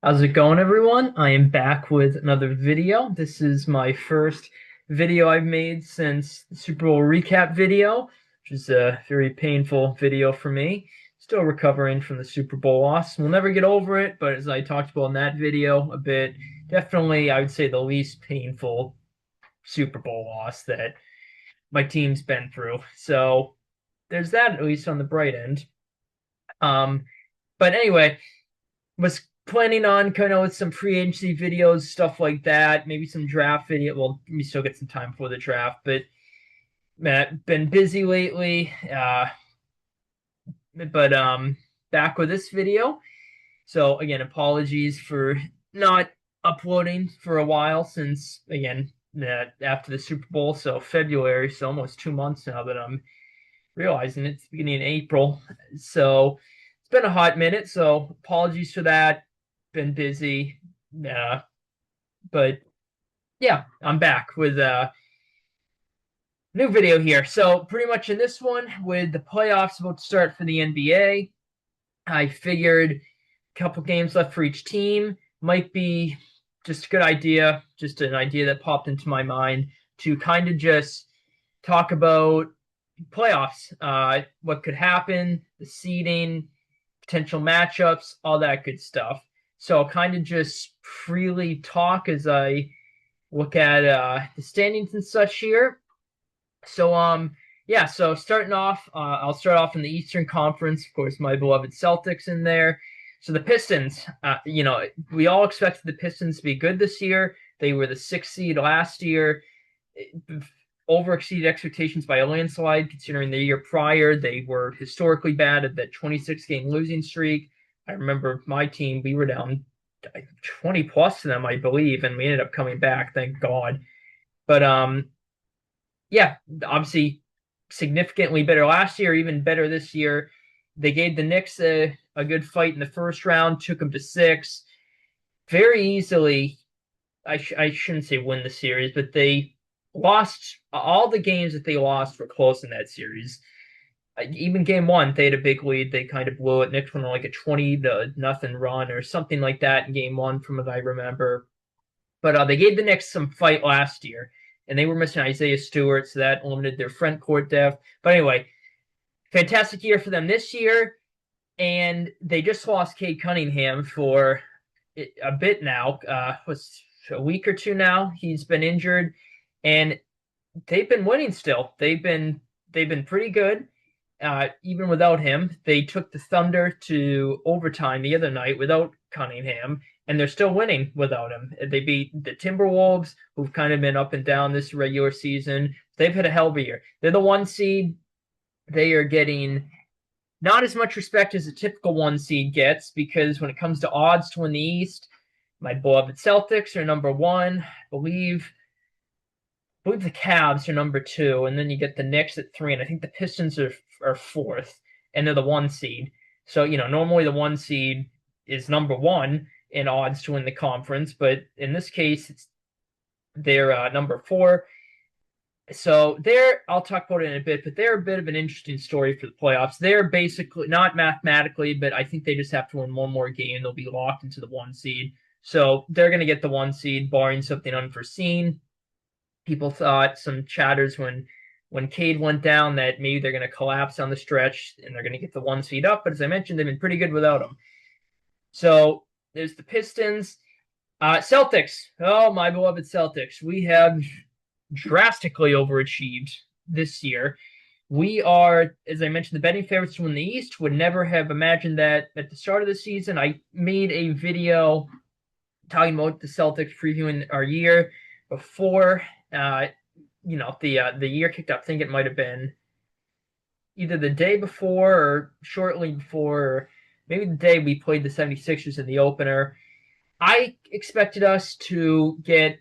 How's it going, everyone? I am back with another video. This is my first video I've made since the Super Bowl recap video, which is a very painful video for me. Still recovering from the Super Bowl loss. We'll never get over it, but as I talked about in that video a bit, definitely I would say the least painful Super Bowl loss that my team's been through. So there's that, at least on the bright end. Um, but anyway, was planning on kind of with some free agency videos, stuff like that, maybe some draft video. Well, we still get some time for the draft, but man, been busy lately. But back with this video. So again, apologies for not uploading for a while since again after the Super Bowl, so February, so almost 2 months now that I'm realizing it's beginning in April. So it's been a hot minute, so apologies for that. Been busy. But yeah, I'm back with a new video here. So pretty much in this one, with the playoffs about to start for the NBA, I figured a couple games left for each team might be just a good idea, just an idea that popped into my mind to kind of just talk about playoffs, what could happen, the seeding, potential matchups, all that good stuff. So I'll kind of just freely talk as I look at the standings and such here. So starting off, I'll start off in the Eastern Conference. Of course, my beloved Celtics in there. So the Pistons, we all expected the Pistons to be good this year. They were the sixth seed last year, over exceeded expectations by a landslide, considering the year prior they were historically bad at that 26-game losing streak. I remember my team, we were down 20 plus to them, I believe, and we ended up coming back, thank God. But yeah, obviously significantly better last year, even better this year. They gave the Knicks a good fight in the first round, took them to 6 very easily. I shouldn't say win the series, but they lost all the games that they lost were close in that series. Even game 1, they had a big lead. They kind of blew it. Knicks went on like a 20-0 run or something like that in game 1, from what I remember. But they gave the Knicks some fight last year, and they were missing Isaiah Stewart, so that limited their front court depth. But anyway, fantastic year for them this year, and they just lost Cade Cunningham for a bit now. Was a week or two now. He's been injured, and they've been winning still. They've been pretty good. Even without him, they took the Thunder to overtime the other night without Cunningham, and they're still winning without him. They beat the Timberwolves, who've kind of been up and down this regular season. They've had a hell of a year. They're the 1 seed. They are getting not as much respect as a typical 1 seed gets, because when it comes to odds to win the East, my beloved Celtics are number 1. I believe the Cavs are number 2, and then you get the Knicks at 3, and I think the Pistons are 4th, and they're the 1 seed. So, normally the 1 seed is number 1 in odds to win the conference, but in this case, they're number 4. So I'll talk about it in a bit, but they're a bit of an interesting story for the playoffs. They're basically, not mathematically, but I think they just have to win one more game. They'll be locked into the 1 seed. So they're going to get the 1 seed, barring something unforeseen. People thought, some chatters when Cade went down, that maybe they're going to collapse on the stretch and they're going to get the 1 seed up. But as I mentioned, they've been pretty good without him. So there's the Pistons. Celtics. Oh, my beloved Celtics. We have drastically overachieved this year. We are, as I mentioned, the betting favorites to win the East. Would never have imagined that at the start of the season. I made a video talking about the Celtics, previewing our year before the year kicked off. I think it might have been either the day before or shortly before, or maybe the day we played the 76ers in the opener. I expected us to get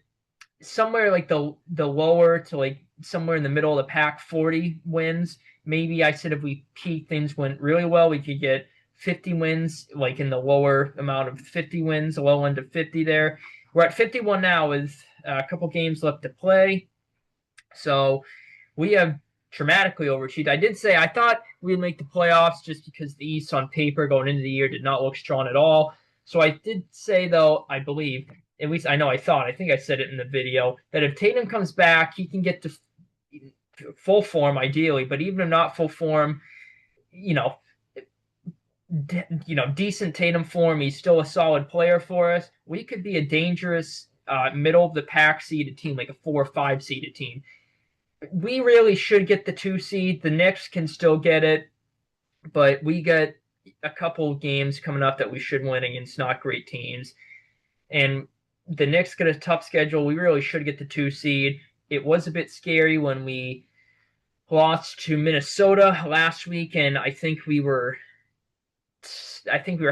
somewhere like the lower to like somewhere in the middle of the pack, 40 wins. Maybe I said if we peak, things went really well, we could get 50 wins, like in the lower amount of 50 wins, the low end of 50 there. We're at 51 now with a couple games left to play. So we have dramatically overachieved. I did say I thought we'd make the playoffs just because the East on paper going into the year did not look strong at all. So I did say, though, I believe, at least I know I think I said it in the video, that if Tatum comes back, he can get to full form ideally, but even if not full form, you know, decent Tatum form, he's still a solid player for us. We could be a dangerous middle of the pack seeded team, like a 4 or 5 seeded team. We really should get the 2 seed. The Knicks can still get it, but we got a couple games coming up that we should win against not great teams. And the Knicks get a tough schedule. We really should get the 2 seed. It was a bit scary when we lost to Minnesota last week, and I think we were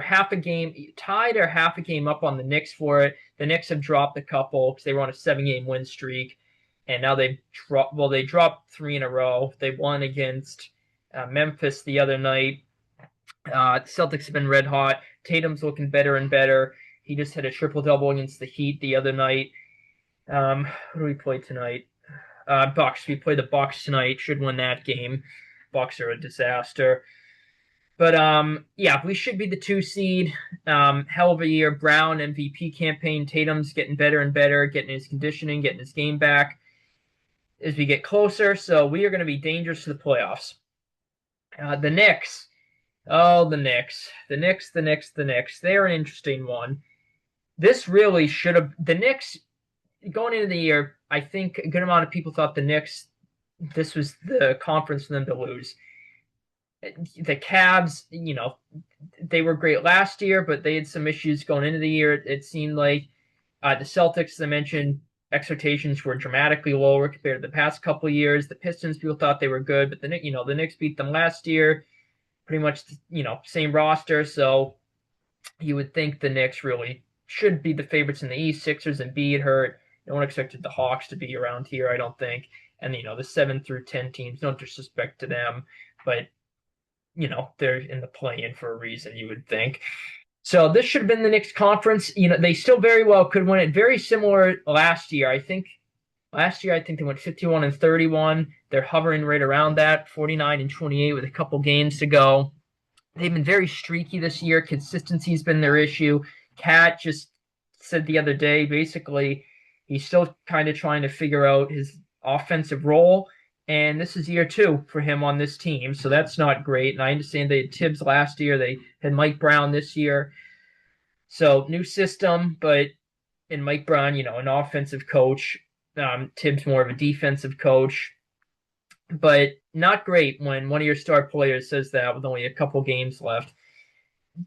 half a game tied or half a game up on the Knicks for it. The Knicks have dropped a couple because they were on a 7-game win streak, and now they dropped 3 in a row. They won against Memphis the other night. Celtics have been red hot. Tatum's looking better and better. He just had a triple-double against the Heat the other night. Who do we play tonight? Bucks. We play the Bucks tonight. Should win that game. Bucks are a disaster. But yeah, we should be the 2 seed. Hell of a year. Brown MVP campaign. Tatum's getting better and better, getting his conditioning, getting his game back as we get closer. So we are going to be dangerous to the playoffs. The Knicks. Oh, the Knicks. The Knicks. They're an interesting one. This really should have. The Knicks, going into the year, I think a good amount of people thought the Knicks, this was the conference for them to lose. The Cavs, they were great last year, but they had some issues going into the year. It seemed like the Celtics, as I mentioned, expectations were dramatically lower compared to the past couple of years. The Pistons, people thought they were good, but the Knicks beat them last year, pretty much, same roster. So you would think the Knicks really should be the favorites in the East. Sixers and Embiid hurt. No one expected the Hawks to be around here, I don't think. And, the 7 through 10 teams, no disrespect to them, but they're in the play-in for a reason, you would think. So this should have been the Knicks conference. They still very well could win it. Very similar last year. I think they went 51-31. They're hovering right around that, 49-28 with a couple games to go. They've been very streaky this year. Consistency's been their issue. Cat just said the other day, basically, he's still kind of trying to figure out his offensive role. And this is year 2 for him on this team, so that's not great. And I understand they had Tibbs last year. They had Mike Brown this year. So new system, but in Mike Brown, an offensive coach. Tibbs more of a defensive coach. But not great when one of your star players says that with only a couple games left.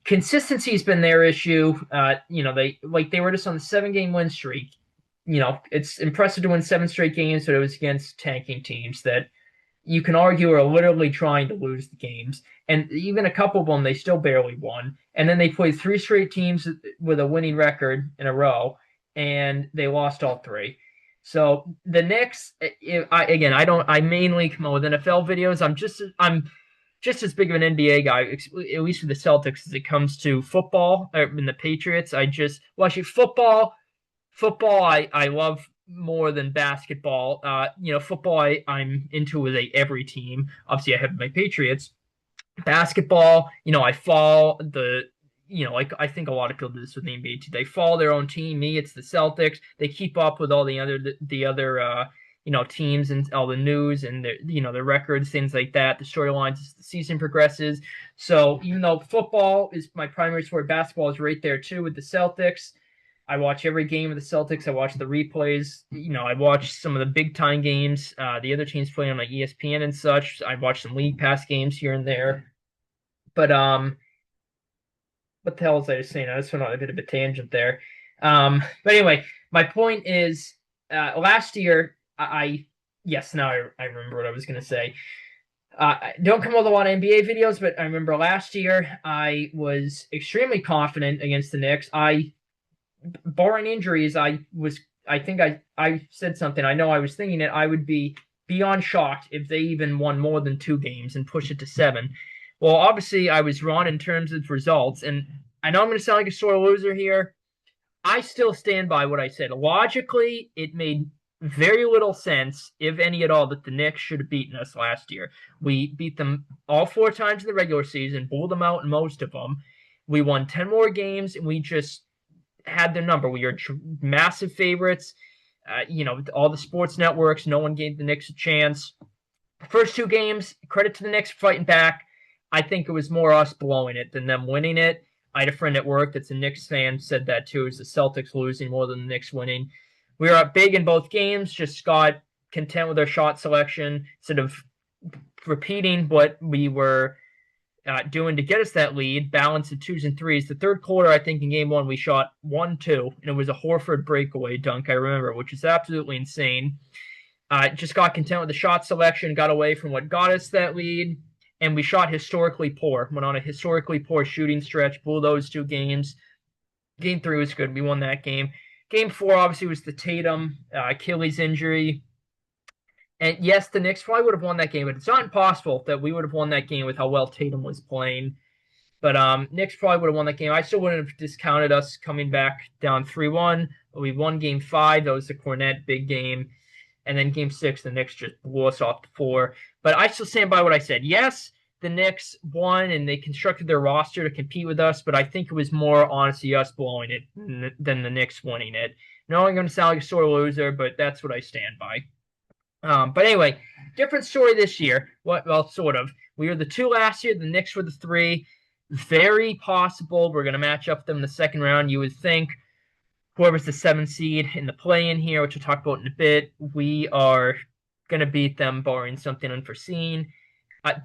Consistency's been their issue. They were just on the 7-game win streak. It's impressive to win 7 straight games, but it was against tanking teams that you can argue are literally trying to lose the games. And even a couple of them, they still barely won. And then they played 3 straight teams with a winning record in a row, and they lost all 3. So the Knicks, I mainly come up with NFL videos. I'm just as big of an NBA guy, at least for the Celtics, as it comes to football and the Patriots. Football, I love more than basketball. Football, I'm into with every team. Obviously, I have my Patriots. Basketball, I follow I think a lot of people do this with the NBA too. They follow their own team. Me, it's the Celtics. They keep up with all the other teams and all the news and their records, things like that. The storylines as the season progresses. So even though football is my primary sport, basketball is right there too with the Celtics. I watch every game of the Celtics. I watch the replays. I watch some of the big time games. The other teams play on like ESPN and such. I watch some League Pass games here and there. But what the hell was I just saying? I just went on a bit of a tangent there. But anyway, my point is, last year now I remember what I was going to say. Don't come with a lot of NBA videos, but I remember last year I was extremely confident against the Knicks. Barring injuries, I think I said something. I know I was thinking that I would be beyond shocked if they even won more than 2 games and push it to 7. Well, obviously, I was wrong in terms of results, and I know I'm going to sound like a sore loser here. I still stand by what I said. Logically, it made very little sense, if any at all, that the Knicks should have beaten us last year. We beat them all 4 times in the regular season, bowled them out in most of them. We won 10 more games, and we just had their number. We are massive favorites. All the sports networks, no one gave the Knicks a chance. The first two games, credit to the Knicks for fighting back. I think it was more us blowing it than them winning it. I had a friend at work that's a Knicks fan, said that too. It was the Celtics losing more than the Knicks winning. We were up big in both games, just got content with our shot selection instead of repeating what we were doing to get us that lead, balance of twos and threes. The third quarter, I think in game one, we shot 1-2, and it was a Horford breakaway dunk, I remember, which is absolutely insane. Just got content with the shot selection, got away from what got us that lead, and we shot historically poor. Went on a historically poor shooting stretch, blew those two games. Game three was good. We won that game. Game four, obviously, was the Tatum Achilles injury. And yes, the Knicks probably would have won that game, but it's not impossible that we would have won that game with how well Tatum was playing. But Knicks probably would have won that game. I still wouldn't have discounted us coming back down 3-1. We won game five. That was the Cornette big game. And then game six, the Knicks just blew us off the floor. But I still stand by what I said. Yes, the Knicks won, and they constructed their roster to compete with us, but I think it was more, honestly, us blowing it than the Knicks winning it. No, I'm going to sound like a sore loser, but that's what I stand by. But anyway, different story this year. Well, sort of. We were the 2 last year. The Knicks were the 3. Very possible we're going to match up them in the second round. You would think whoever's the 7th seed in the play-in here, which we'll talk about in a bit, we are going to beat them, barring something unforeseen.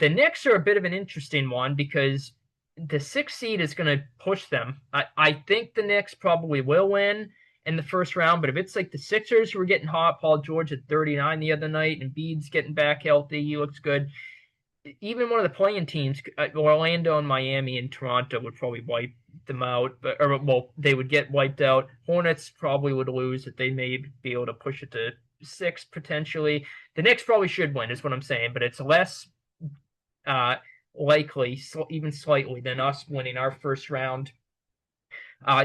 The Knicks are a bit of an interesting one because the 6th seed is going to push them. I think the Knicks probably will win in the first round, but if it's like the Sixers who are getting hot, Paul George at 39 the other night, and Embiid's getting back healthy, he looks good. Even one of the playing teams, Orlando and Miami and Toronto, would probably wipe them out, they would get wiped out. Hornets probably would lose, that they may be able to push it to 6 potentially. The Knicks probably should win, is what I'm saying, but it's less likely, even slightly, than us winning our first round.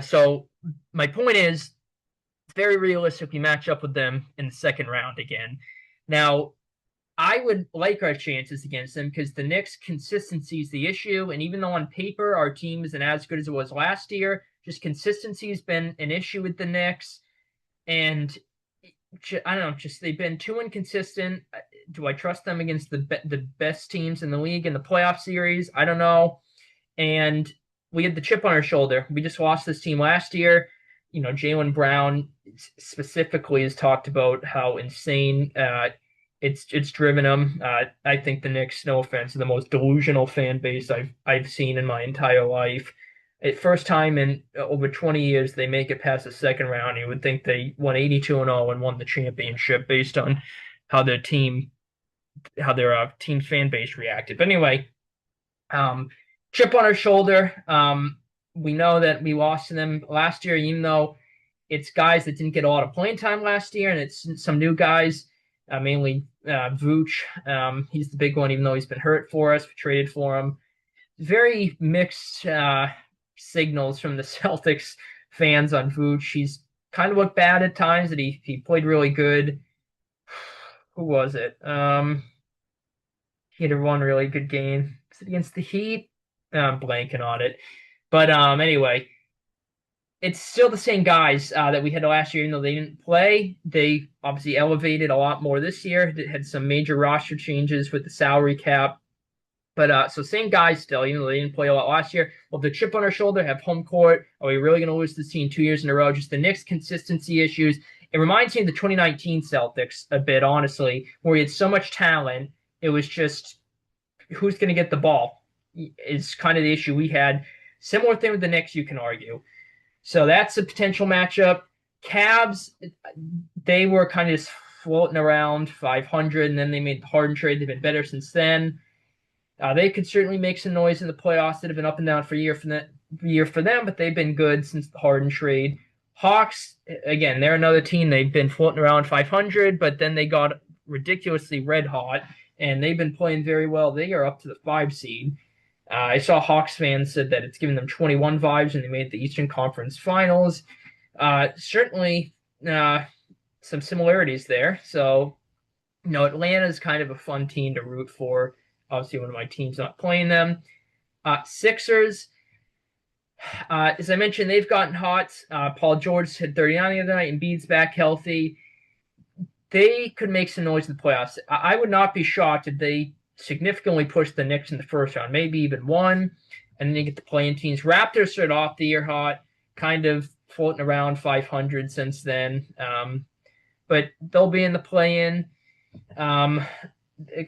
So my point is, it's very realistic we match up with them in the second round again. Now, I would like our chances against them because the Knicks' consistency is the issue. And even though on paper our team isn't as good as it was last year, just consistency has been an issue with the Knicks. And I don't know, just they've been too inconsistent. Do I trust them against the best teams in the league in the playoff series? I don't know. And we had the chip on our shoulder. We just lost this team last year. Jaylen Brown specifically has talked about how insane it's driven them. I think the Knicks, no offense, are the most delusional fan base I've seen in my entire life. First time in over 20 years they make it past the second round. You would think they won 82-0 and won the championship based on how their team's fan base reacted. But anyway, chip on our shoulder. We know that we lost to them last year, even though it's guys that didn't get a lot of playing time last year, and it's some new guys, mainly Vooch. He's the big one, even though he's been hurt for us. We traded for him. Very mixed signals from the Celtics fans on Vooch. He's kind of looked bad at times, that he played really good. Who was it? He had one really good game. Was it against the Heat? I'm blanking on it. But anyway, it's still the same guys that we had last year, even though they didn't play. They obviously elevated a lot more this year. They had some major roster changes with the salary cap. But so same guys still, even though they didn't play a lot last year. Well, the chip on our shoulder, have home court. Are we really going to lose this team 2 years in a row? Just the Knicks' consistency issues. It reminds me of the 2019 Celtics a bit, honestly, where we had so much talent. It was just who's going to get the ball is kind of the issue we had. Similar thing with the Knicks, you can argue. So that's a potential matchup. Cavs, they were kind of just floating around 500, and then they made the Harden trade. They've been better since then. They could certainly make some noise in the playoffs that have been up and down for year for them, but they've been good since the Harden trade. Hawks, again, they're another team. They've been floating around 500, but then they got ridiculously red hot, and they've been playing very well. They are up to the 5 seed. I saw Hawks fans said that it's giving them 21 vibes when they made the Eastern Conference Finals. Certainly some similarities there. So, Atlanta is kind of a fun team to root for. Obviously, one of my teams not playing them. Sixers, As I mentioned, they've gotten hot. Paul George hit 39 the other night, and Embiid's back healthy. They could make some noise in the playoffs. I would not be shocked if they significantly push the Knicks in the first round, maybe even one, and then you get the play-in teams. Raptors started off the year hot, kind of floating around 500 since then, but they'll be in the play-in. Um,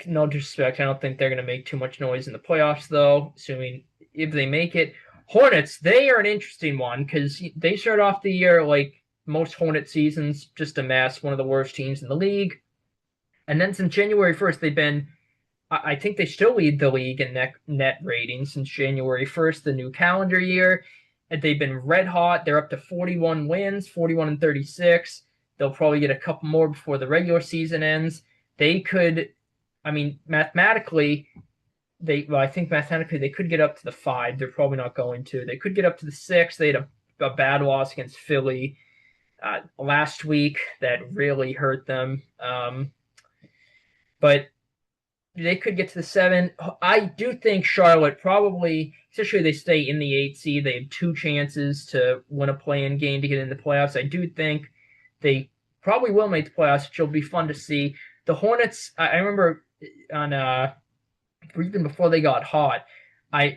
no disrespect, I don't think they're going to make too much noise in the playoffs, though, assuming if they make it. Hornets, they are an interesting one because they start off the year like most Hornet seasons, just a mess, one of the worst teams in the league. And then since January 1st, they've been, I think they still lead the league in net rating since January 1st, the new calendar year. And they've been red hot. They're up to 41 wins, 41 and 36. They'll probably get a couple more before the regular season ends. They could, I mean, mathematically, I think mathematically they could get up to the 5. They're probably not going to. They could get up to the 6. They had a bad loss against Philly last week that really hurt them. But they could get to the 7. I do think Charlotte probably, especially if they stay in the 8 seed, they have 2 chances to win a play-in game to get in the playoffs. I do think they probably will make the playoffs, which will be fun to see. The Hornets, I remember on even before they got hot,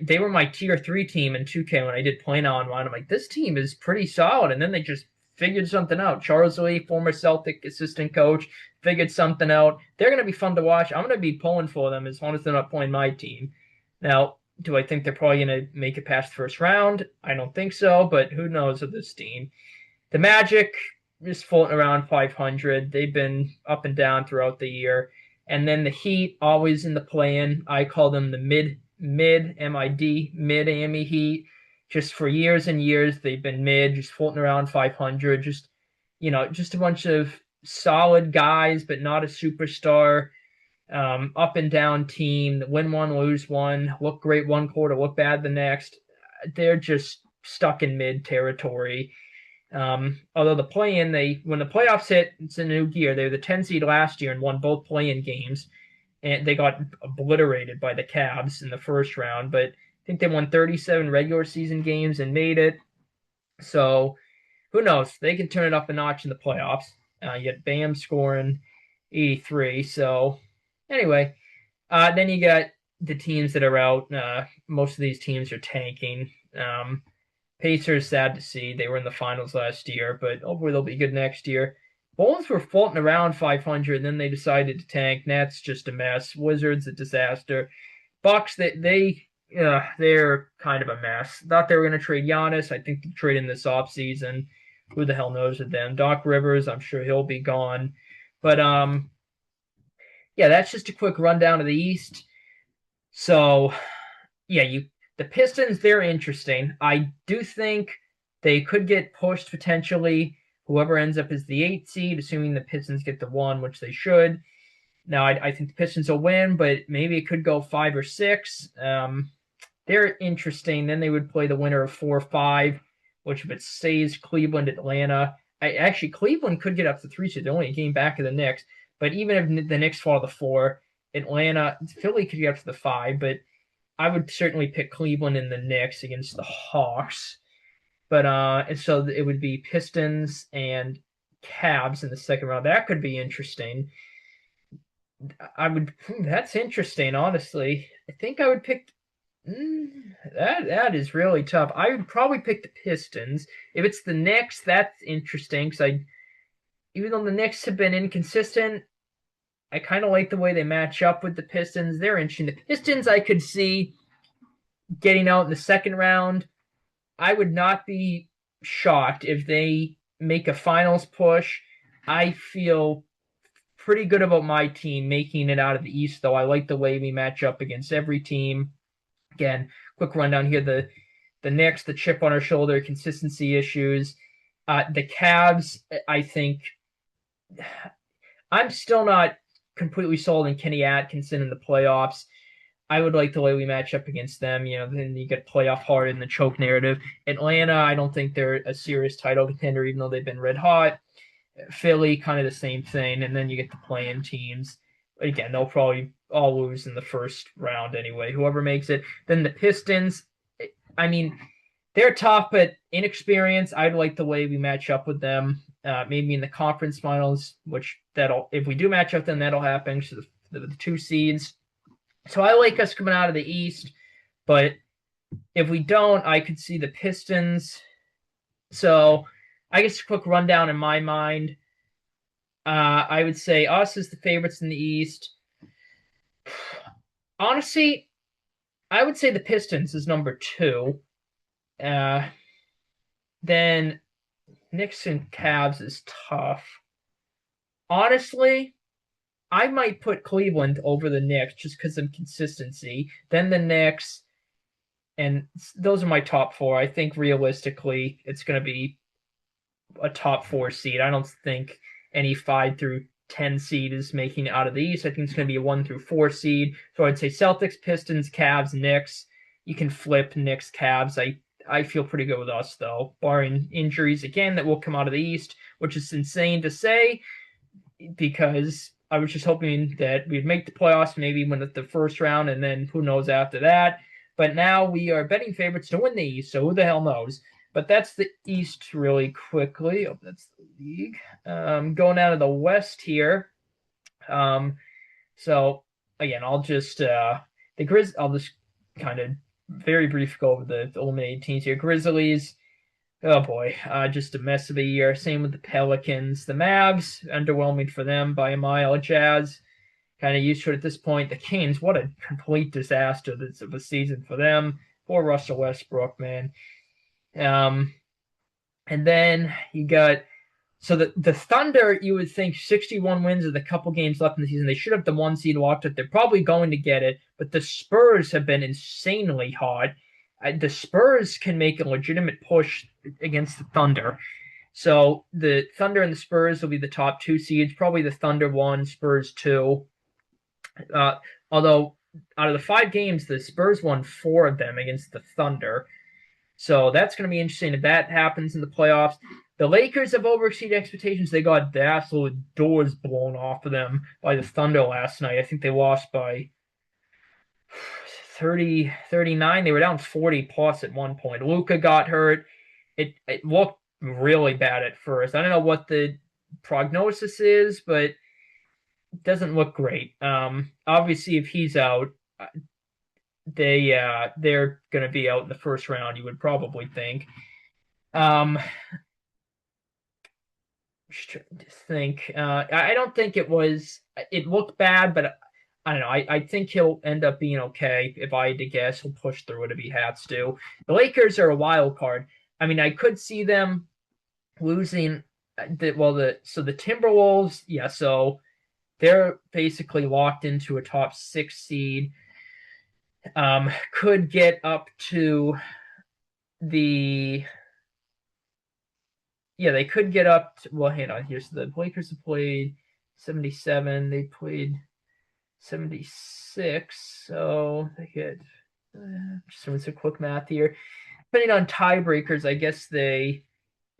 they were my tier 3 team in 2K when I did play now online. I'm like, this team is pretty solid, and then they just figured something out. Charles Lee, former Celtic assistant coach, figured something out. They're going to be fun to watch. I'm going to be pulling for them as long as they're not playing my team. Now, do I think they're probably going to make it past the first round? I don't think so, but who knows with this team. The Magic just floating around 500. They've been up and down throughout the year. And then the Heat, always in the play-in. I call them the mid-AMI Heat. Just for years and years, they've been mid, just floating around 500. Just, just a bunch of solid guys, but not a superstar. Up and down team. Win one, lose one. Look great one quarter, look bad the next. They're just stuck in mid territory. Although the play-in, when the playoffs hit, it's a new gear. They were the 10 seed last year and won both play-in games, and they got obliterated by the Cavs in the first round. But I think they won 37 regular season games and made it. So who knows? They can turn it up a notch in the playoffs. You get Bam scoring 83. So anyway, then you got the teams that are out. Most of these teams are tanking. Pacers, sad to see. They were in the finals last year, but hopefully they'll be good next year. Bulls were floating around 500, and then they decided to tank. Nets, just a mess. Wizards, a disaster. Bucks, they're kind of a mess. Thought they were going to trade Giannis. I think they traded in this offseason. Who the hell knows with them? Doc Rivers, I'm sure he'll be gone. But yeah, that's just a quick rundown of the East. So yeah, the Pistons, they're interesting. I do think they could get pushed potentially. Whoever ends up as the 8 seed, assuming the Pistons get the 1, which they should. Now, I think the Pistons will win, but maybe it could go 5 or 6. They're interesting. Then they would play the winner of 4 or 5, which if it stays Cleveland, Atlanta. Actually, Cleveland could get up to 3 seed. They're only a game back of the Knicks. But even if the Knicks fall to 4, Atlanta, Philly could get up to the 5, but I would certainly pick Cleveland and the Knicks against the Hawks. But and so it would be Pistons and Cavs in the second round. That could be interesting. That's interesting, honestly. I think I would pick that is really tough. I would probably pick the Pistons. If it's the Knicks, that's interesting because even though the Knicks have been inconsistent, I kind of like the way they match up with the Pistons. They're interesting. The Pistons, I could see getting out in the second round. I would not be shocked if they make a finals push. I feel pretty good about my team making it out of the East, though. I like the way we match up against every team. Again, quick rundown here. The Knicks, the chip on our shoulder, consistency issues. The Cavs, I think I'm still not completely sold on Kenny Atkinson in the playoffs. I would like the way we match up against them. Then you get playoff hard in the choke narrative. Atlanta, I don't think they're a serious title contender, even though they've been red hot. Philly, kind of the same thing. And then you get the play-in teams. Again, they'll probably all lose in the first round anyway, whoever makes it. Then the Pistons, I mean, they're tough, but inexperienced. I'd like the way we match up with them. Maybe in the conference finals, which that'll if we do match up, then that'll happen. So the 2 seeds. So I like us coming out of the East, but if we don't, I could see the Pistons. So I guess a quick rundown in my mind. I would say us as the favorites in the East. Honestly, I would say the Pistons is number 2. Then Knicks and Cavs is tough. Honestly, I might put Cleveland over the Knicks just because of consistency. Then the Knicks, and those are my top 4. I think realistically, it's going to be a top 4 seed. I don't think any 5 through 10 seed is making it out of the East. I think it's going to be a 1 through 4 seed. So I'd say Celtics, Pistons, Cavs, Knicks. You can flip Knicks, Cavs. I feel pretty good with us, though, barring injuries again that will come out of the East, which is insane to say because I was just hoping that we'd make the playoffs, maybe win the first round, and then who knows after that. But now we are betting favorites to win the East, so who the hell knows? But that's the East really quickly. Oh, that's the league. Going out of the West here. So again, I'll just I'll just kind of very brief go over the eliminated teams here. Grizzlies. Oh boy, just a mess of a year. Same with the Pelicans. The Mavs, underwhelming for them by a mile. Jazz, kind of used to it at this point. The Kings, what a complete disaster this of a season for them. Poor Russell Westbrook, man. And then you got the Thunder. You would think 61 wins with a couple games left in the season. They should have the 1 seed locked up. They're probably going to get it. But the Spurs have been insanely hot. The Spurs can make a legitimate push against the Thunder. So the Thunder and the Spurs will be the top 2 seeds. Probably the Thunder 1, Spurs 2. Although out of the 5 games, the Spurs won 4 of them against the Thunder. So that's going to be interesting if that happens in the playoffs. The Lakers have overexceeded expectations. They got the absolute doors blown off of them by the Thunder last night. I think they lost by 30, 39. They were down 40 plus at one point. Luka got hurt. It looked really bad at first. I don't know what the prognosis is, but it doesn't look great. Obviously, if he's out, they're going to be out in the first round, you would probably think. Just trying to think. I don't think it looked bad, but I don't know. I think he'll end up being okay. If I had to guess, he'll push through it if he has to. The Lakers are a wild card. I mean, I could see them losing. The Timberwolves, yeah. So they're basically locked into a top 6 seed. Could get up to they could get up to, well, hang on here. So the Lakers have played 77. They played 76. So they could, just doing some quick math here. Depending on tiebreakers, I guess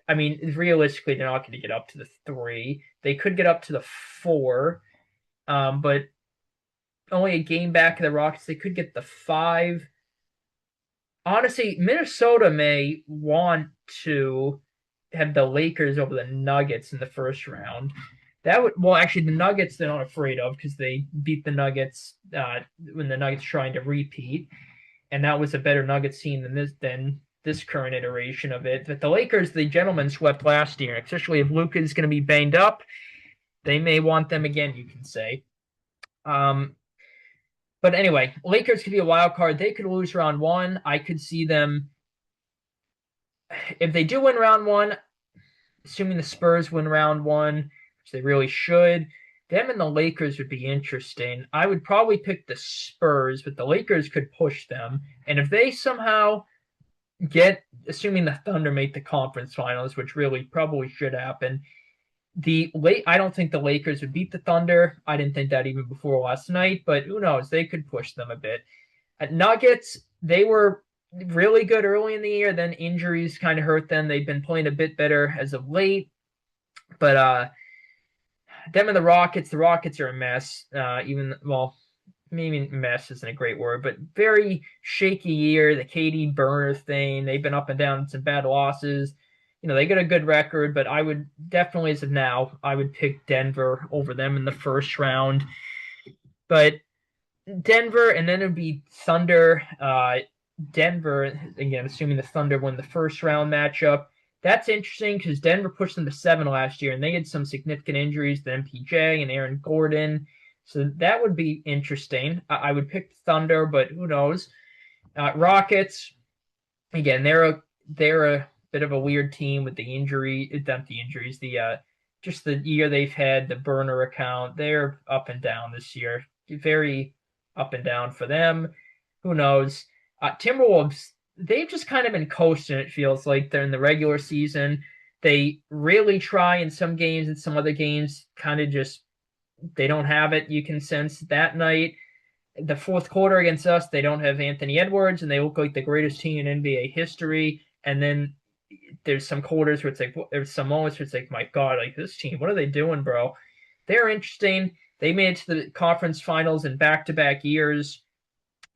realistically, they're not going to get up to the 3. They could get up to the 4. But only a game back of the Rockets. They could get the 5. Honestly, Minnesota may want to have the Lakers over the Nuggets in the first round. Actually, the Nuggets they're not afraid of because they beat the Nuggets when the Nuggets trying to repeat, and that was a better Nuggets team than this current iteration of it. But the Lakers, the gentlemen swept last year, especially if Luka is going to be banged up. They may want them again, you can say. But anyway, Lakers could be a wild card. They could lose round 1. I could see them, if they do win round 1, assuming the Spurs win round 1, which they really should, them and the Lakers would be interesting. I would probably pick the Spurs, but the Lakers could push them. And if they somehow assuming the Thunder make the conference finals, which really probably should happen, I don't think the Lakers would beat the Thunder. I didn't think that even before last night, but who knows? They could push them a bit. At Nuggets, they were really good early in the year. Then injuries kind of hurt them. They've been playing a bit better as of late. But them and the Rockets are a mess. maybe mess isn't a great word, but very shaky year. The KD Burner thing, they've been up and down, some bad losses. They got a good record, but I would definitely, as of now, I would pick Denver over them in the first round. But Denver, and then it would be Thunder. Denver, again, assuming the Thunder win the first round matchup. That's interesting because Denver pushed them to 7 last year, and they had some significant injuries to MPJ and Aaron Gordon. So that would be interesting. I would pick Thunder, but who knows? Rockets, again, they're a bit of a weird team with the injury, not the injuries, the just the year they've had, the burner account. They're up and down this year, very up and down for them. Who knows? Timberwolves, they've just kind of been coasting. It feels like they're in the regular season. They really try in some games, and some other games kind of just they don't have it. You can sense that night. The fourth quarter against us, they don't have Anthony Edwards, and they look like the greatest team in NBA history. And then there's some quarters where it's like, there's some moments where it's like, my God, like this team, what are they doing, bro? They're interesting. They made it to the conference finals in back-to-back years.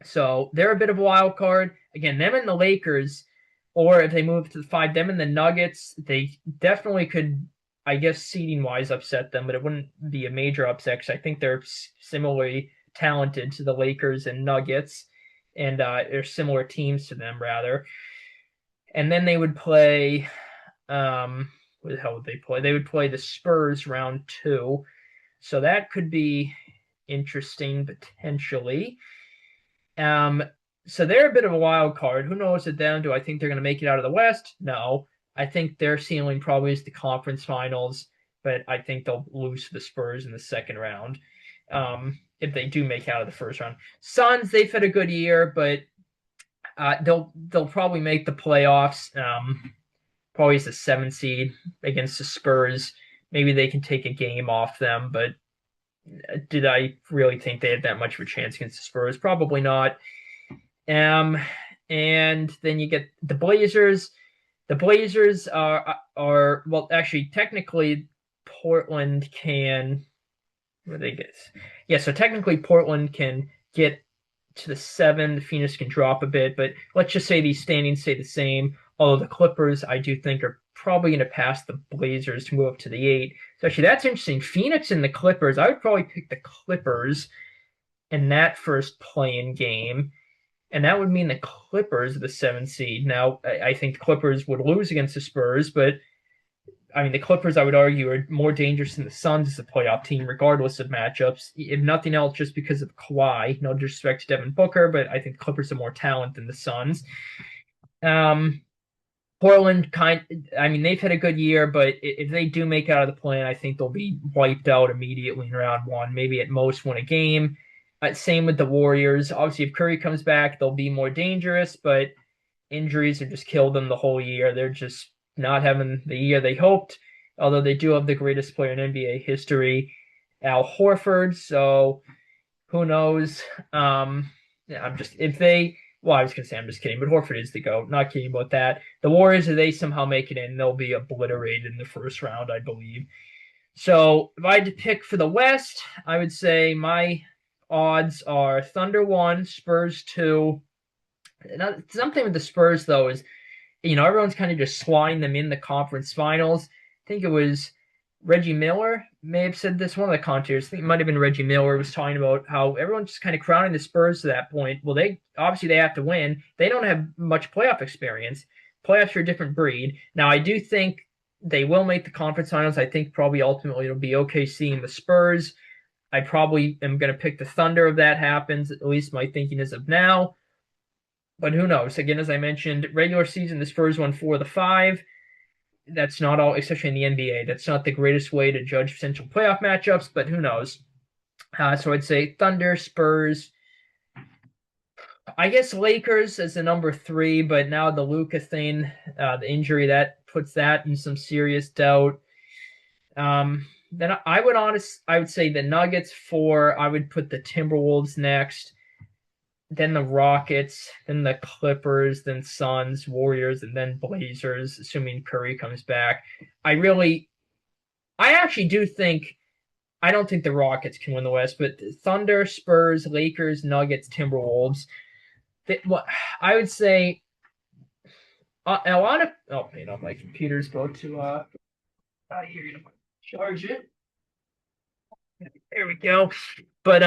So they're a bit of a wild card. Again, them and the Lakers, or if they move to the 5, them and the Nuggets, they definitely could, I guess, seeding-wise upset them, but it wouldn't be a major upset because I think they're similarly talented to the Lakers and Nuggets, and they're similar teams to them, rather. And then they would play, what the hell would they play? They would play the Spurs round 2. So that could be interesting, potentially. So they're a bit of a wild card. Who knows it down? Do I think they're going to make it out of the West? No. I think their ceiling probably is the conference finals, but I think they'll lose to the Spurs in the second round. If they do make out of the first round. Suns, they've had a good year, but they'll probably make the playoffs. Probably as the 7th seed against the Spurs. Maybe they can take a game off them, but did I really think they had that much of a chance against the Spurs? Probably not. And then you get the Blazers. The Blazers are well, actually, technically, Portland can. Where they get? Yeah, so technically, Portland can get to the 7. Phoenix can drop a bit, but let's just say these standings stay the same. Although the Clippers, I do think, are probably going to pass the Blazers to move up to the 8. So actually, that's interesting. Phoenix and the Clippers, I would probably pick the Clippers in that first play-in game. And that would mean the Clippers are the 7th seed. Now, I think the Clippers would lose against the Spurs, but I mean, the Clippers, I would argue, are more dangerous than the Suns as a playoff team, regardless of matchups. If nothing else, just because of Kawhi. No disrespect to Devin Booker, but I think the Clippers are more talent than the Suns. Portland, they've had a good year, but if they do make out of the play, I think they'll be wiped out immediately in round 1. Maybe at most win a game. Same with the Warriors. Obviously, if Curry comes back, they'll be more dangerous, but injuries have just killed them the whole year. They're just not having the year they hoped, although they do have the greatest player in NBA history, Al Horford. So who knows? I was going to say I'm just kidding, but Horford is the GOAT. Not kidding about that. The Warriors, if they somehow make it in, they'll be obliterated in the first round, I believe. So if I had to pick for the West, I would say my odds are Thunder 1, Spurs 2. Something with the Spurs, though, is, everyone's kind of just slotting them in the conference finals. I think it was Reggie Miller may have said this, one of the commentators, I think it might have been Reggie Miller, was talking about how everyone's just kind of crowning the Spurs to that point. Well, they have to win. They don't have much playoff experience. Playoffs are a different breed. Now, I do think they will make the conference finals. I think probably ultimately it'll be OKC and the Spurs. I probably am going to pick the Thunder if that happens. At least my thinking is of now. But who knows? Again, as I mentioned, regular season, the Spurs won 4 of the 5. That's not all, especially in the NBA. That's not the greatest way to judge potential playoff matchups, but who knows? So I'd say Thunder, Spurs. I guess Lakers as the number 3, but now the Luka thing, the injury, that puts that in some serious doubt. Then I would say the Nuggets 4. I would put the Timberwolves next. Then the Rockets, then the Clippers, then Suns, Warriors, and then Blazers, assuming Curry comes back. I actually do think I don't think the Rockets can win the West, but the Thunder, Spurs, Lakers, Nuggets, Timberwolves. What I would say, a lot of my computer's about to here, charge it. There we go. But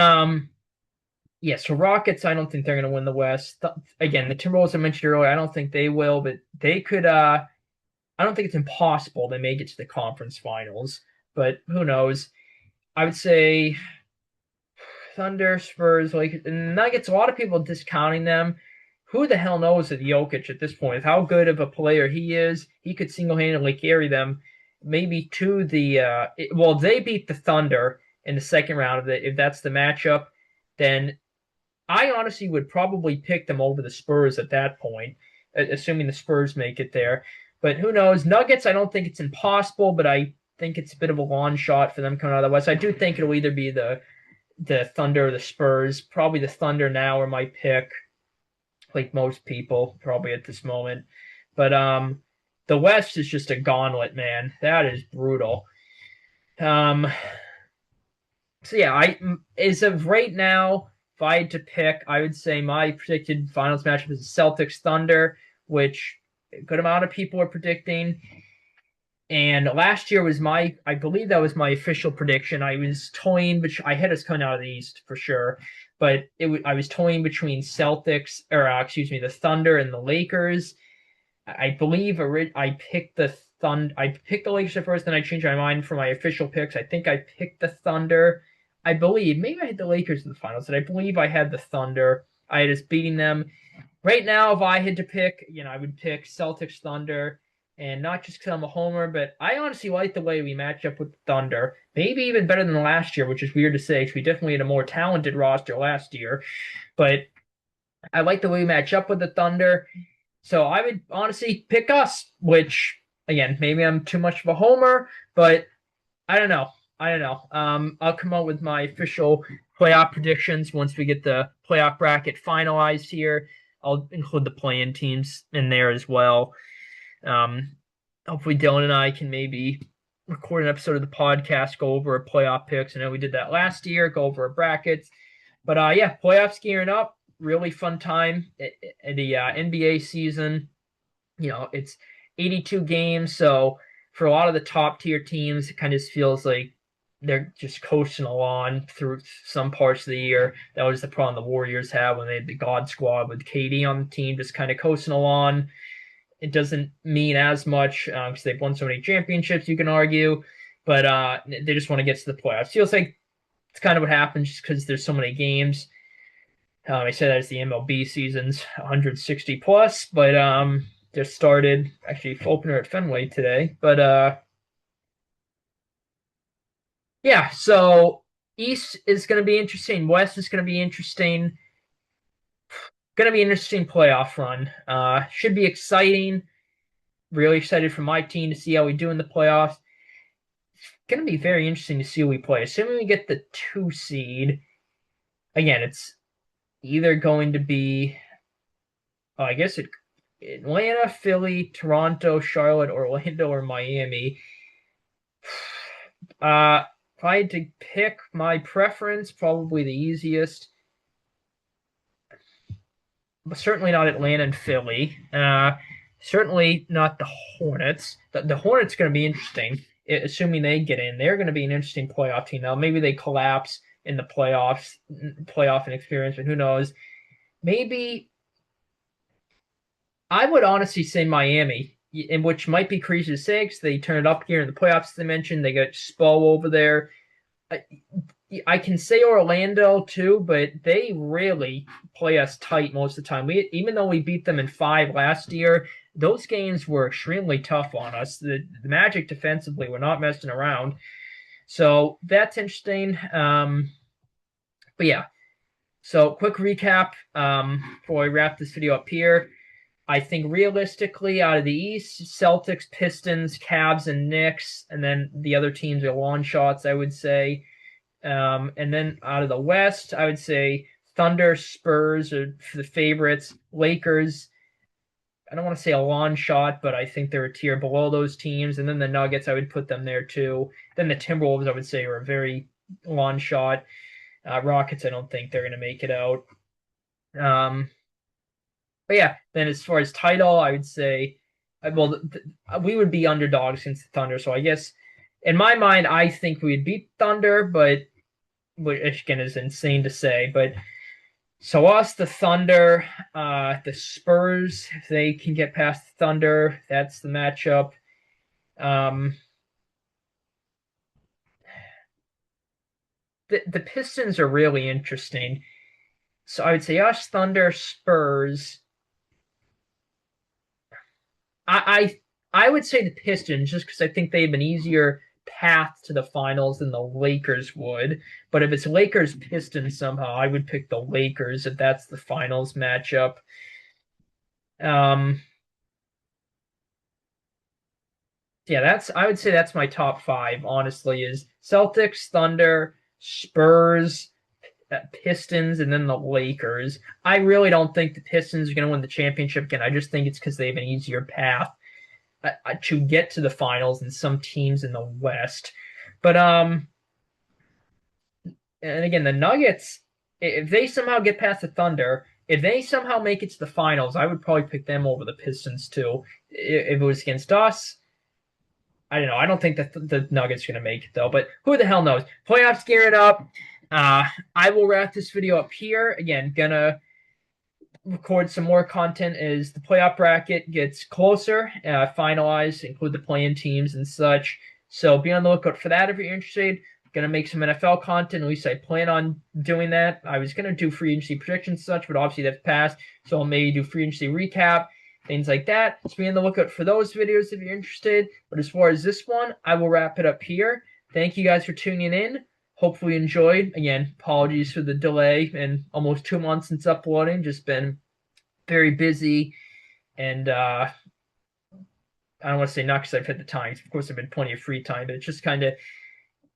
yeah, so Rockets, I don't think they're going to win the West. Again, the Timberwolves I mentioned earlier, I don't think they will, but they could. I don't think it's impossible they may get to the conference finals, but who knows? I would say Thunder, Spurs, like Nuggets. A lot of people discounting them. Who the hell knows with Jokic at this point? How good of a player he is, he could single-handedly carry them, maybe to the. Well, they beat the Thunder in the second round of it. If that's the matchup, then I honestly would probably pick them over the Spurs at that point, assuming the Spurs make it there. But who knows? Nuggets, I don't think it's impossible, but I think it's a bit of a long shot for them coming out of the West. I do think it'll either be the Thunder or the Spurs. Probably the Thunder now are my pick, like most people probably at this moment. But the West is just a gauntlet, man. That is brutal. So yeah, as of right now, if I had to pick, I would say my predicted finals matchup is Celtics Thunder, which a good amount of people are predicting. And last year was I believe that was my official prediction. I was toying, which I had us coming out of the East for sure, but I was toying between Celtics, or excuse me, the Thunder and the Lakers. I believe I picked the Lakers at first, then I changed my mind for my official picks. I think I picked the Thunder. I believe maybe I had the Lakers in the finals, and I believe I had the Thunder. I had us beating them. Right now, if I had to pick, I would pick Celtics Thunder, and not just because I'm a homer, but I honestly like the way we match up with the Thunder. Maybe even better than last year, which is weird to say, because we definitely had a more talented roster last year. But I like the way we match up with the Thunder. So I would honestly pick us, which, again, maybe I'm too much of a homer, but I don't know. I'll come out with my official playoff predictions once we get the playoff bracket finalized here. I'll include the play-in teams in there as well. Hopefully Dylan and I can maybe record an episode of the podcast, go over our playoff picks. I know we did that last year, go over our brackets. But yeah, playoffs gearing up. Really fun time at the NBA season. It's 82 games, so for a lot of the top tier teams, it kind of feels like they're just coasting along through some parts of the year. That was the problem the Warriors had when they had the God Squad with KD on the team, just kind of coasting along. It doesn't mean as much because they've won so many championships, you can argue, but they just want to get to the playoffs. Feels like it's kind of what happens just because there's so many games. I say that as the MLB season's 160 plus, but just started actually opener at Fenway today. But yeah, so East is going to be interesting. West is going to be interesting. Going to be an interesting playoff run. Should be exciting. Really excited for my team to see how we do in the playoffs. It's going to be very interesting to see who we play. Assuming we get the 2 seed, again, it's either going to be, I guess Atlanta, Philly, Toronto, Charlotte, Orlando, or Miami. If I had to pick my preference, probably the easiest, but certainly not Atlanta and Philly. Certainly not the Hornets. The Hornets are going to be interesting, assuming they get in. They're going to be an interesting playoff team. Now, maybe they collapse in the playoff and experience, but who knows? Maybe I would honestly say Miami, in which might be crazy to say because they turn it up here in the playoffs. As they mentioned, they got Spo over there. I can say Orlando too, but they really play us tight most of the time. Even though we beat them in 5 last year, those games were extremely tough on us. The Magic defensively were not messing around. So that's interesting. But yeah, so quick recap before I wrap this video up here. I think realistically, out of the East, Celtics, Pistons, Cavs, and Knicks, and then the other teams are long shots, I would say. And then out of the West, I would say Thunder, Spurs are the favorites. Lakers, I don't want to say a long shot, but I think they're a tier below those teams. And then the Nuggets, I would put them there too. Then the Timberwolves, I would say, are a very long shot. Rockets, I don't think they're going to make it out. But yeah, then as far as title, I would say, well, we would be underdogs against the Thunder. So I guess in my mind, I think we'd beat Thunder, but which again is insane to say. But so us, the Thunder, the Spurs, if they can get past the Thunder, that's the matchup. The Pistons are really interesting. So I would say us, Thunder, Spurs. I would say the Pistons just because I think they have an easier path to the finals than the Lakers would. But if it's Lakers Pistons somehow, I would pick the Lakers if that's the finals matchup. Um, yeah, I would say that's my top five, honestly, is Celtics, Thunder, Spurs, Pistons, and then the Lakers. I really don't think the Pistons are going to win the championship again. I just think it's because they have an easier path to get to the finals than some teams in the West. But and again, the Nuggets, if they somehow get past the Thunder, if they somehow make it to the finals, I would probably pick them over the Pistons too. If it was against us, I don't know. I don't think that the Nuggets are going to make it though, but who the hell knows? Playoffs gearing up. I will wrap this video up here. Again, gonna record some more content as the playoff bracket gets closer, finalized, include the play-in teams and such. So be on the lookout for that if you're interested. Gonna make some NFL content. At least I plan on doing that. I was gonna do free agency predictions and such, but obviously that's passed. So I'll maybe do free agency recap, things like that. So be on the lookout for those videos if you're interested. But as far as this one, I will wrap it up here. Thank you guys for tuning in. Hopefully you enjoyed. Again, apologies for the delay and almost 2 months since uploading. Just been very busy, and I don't want to say not because I've had the time. Of course, I've been plenty of free time, but it's just kind of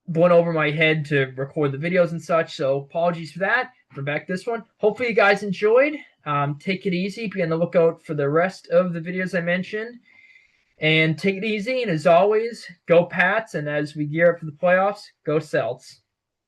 went over my head to record the videos and such. So apologies for that. For back this one. Hopefully you guys enjoyed. Take it easy. Be on the lookout for the rest of the videos I mentioned. And take it easy. And as always, go Pats. And as we gear up for the playoffs, go Celts.